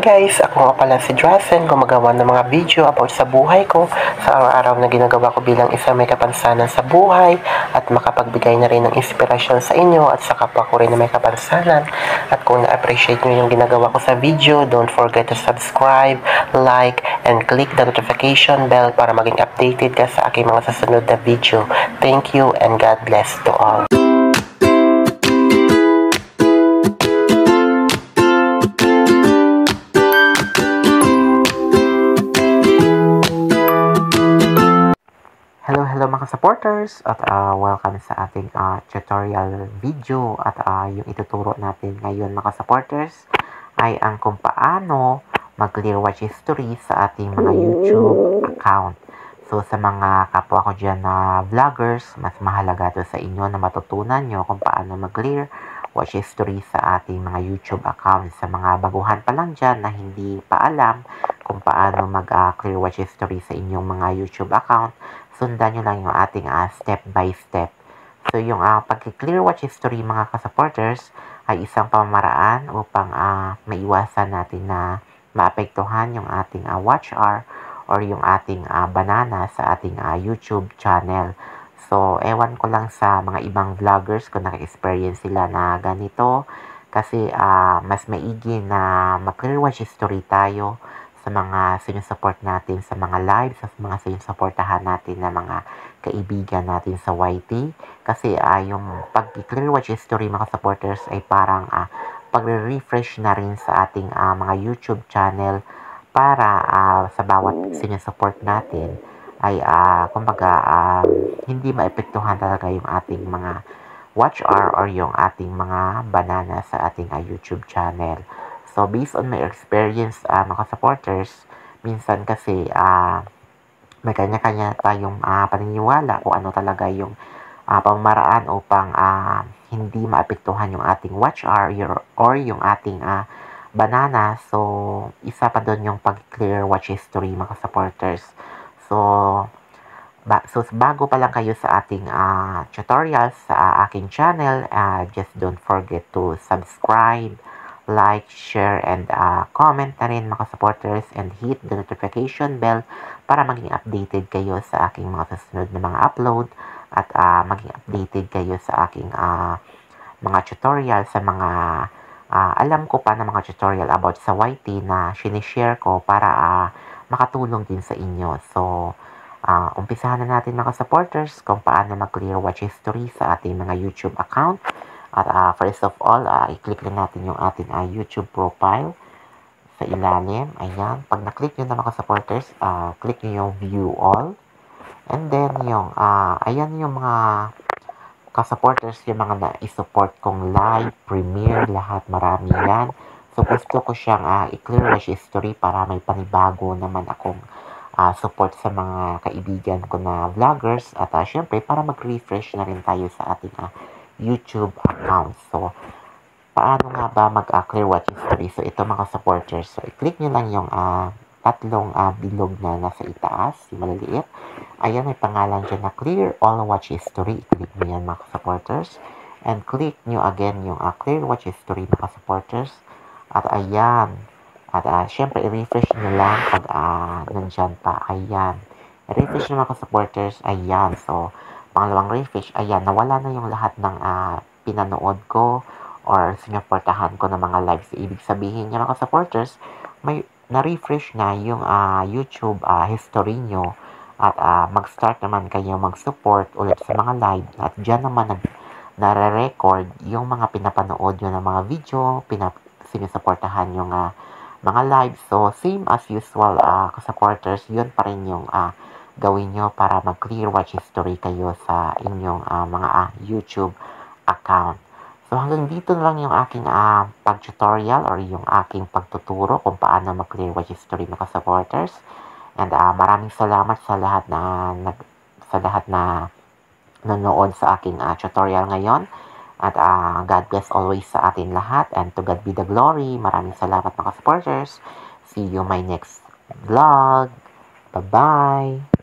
guys, ako nga pala si Drazen, gumagawa ng mga video about sa buhay ko, sa araw-araw na ginagawa ko bilang isang may kapansanan sa buhay at makapagbigay na rin ng inspirasyon sa inyo at sa kapwa ko rin na may kapansanan. At kung na-appreciate nyo yung ginagawa ko sa video, don't forget to subscribe, like, and click the notification bell para maging updated ka sa aking mga susunod na video. Thank you and God bless to all. Hello mga supporters at welcome sa ating tutorial video at yung ituturo natin ngayon mga supporters ay ang kung paano mag-clear watch history sa ating mga YouTube account. So sa mga kapwa ko dyan na vloggers, mas mahalaga to sa inyo na matutunan nyo kung paano mag-clear watch history sa ating mga YouTube account. Sa mga baguhan pa lang dyan na hindi pa alam kung paano mag-clear watch history sa inyong mga YouTube account, sundan nyo lang yung ating step by step. So, yung pag-clear watch history mga ka-supporters ay isang pamamaraan upang maiwasan natin na maapektuhan yung ating watch hour or yung ating banana sa ating YouTube channel. So, ewan ko lang sa mga ibang vloggers kung naka-experience sila na ganito kasi mas maigi na mag-clear watch history tayo sa mga sinusupport natin sa mga lives, sa mga sinusuportahan natin na mga kaibigan natin sa YT. Kasi yung pag-clear watch history mga supporters ay parang pag-refresh na rin sa ating mga YouTube channel para sa bawat sinusupport natin ay kumbaga hindi maepektuhan talaga yung ating mga watch hour or yung ating mga banana sa ating YouTube channel. So, based on my experience, mga supporters, minsan kasi may kanya-kanya tayong paniniwala kung ano talaga yung pamamaraan upang hindi maapektuhan yung ating watch hour or yung ating banana. So, isa pa doon yung pag-clear watch history, mga supporters. So, bago pa lang kayo sa ating tutorials sa aking channel, just don't forget to subscribe, like, share, and comment na rin mga supporters and hit the notification bell para maging updated kayo sa aking mga susunod na mga upload at maging updated kayo sa aking mga tutorial sa mga alam ko pa na mga tutorial about sa YT na sinishare ko para makatulong din sa inyo. So, umpisahan na natin mga supporters kung paano mag-clear watch history sa ating mga YouTube account. At first of all, i-click lang natin yung ating YouTube profile sa ilalim. Ayan. Pag na-click nyo na mga supporters, click nyo yung view all. And then yung, ayan yung mga ka-supporters, yung mga na-support kong live, premiere, lahat, marami yan. So, gusto ko siyang i-clear watch history para may panibago naman akong support sa mga kaibigan ko na vloggers. At syempre, para mag-refresh na rin tayo sa ating YouTube account. So, paano nga ba mag-clear watch history? So, ito mga supporters. So, i-click nyo lang yung tatlong bilog na nasa itaas, yung maliliit. Ayan, may pangalan dyan na clear all watch history. I-click nyo yan mga supporters. And click nyo again yung clear watch history mga supporters. At ayan. At syempre, i-refresh nyo lang pag nandyan pa. Ayan. I-refresh nyo mga supporters. Ayan. So, pangalawang refresh, ayan, nawala na yung lahat ng pinanood ko or sinuportahan ko ng mga lives. Ibig sabihin niya mga supporters, may na-refresh na yung YouTube history nyo at mag-start naman kayo mag-support ulit sa mga live at dyan naman nare-record yung mga pinapanood nyo ng mga video, sinusuportahan yung mga live. So, same as usual supporters, yun pa rin yung gawin nyo para mag-clear watch history kayo sa inyong mga YouTube account. So, hanggang dito na lang yung aking pag-tutorial or yung aking pagtuturo kung paano mag-clear watch history mga supporters. And maraming salamat sa lahat na nanood sa aking tutorial ngayon. At God bless always sa atin lahat. And to God be the glory. Maraming salamat mga supporters. See you my next vlog. Bye-bye!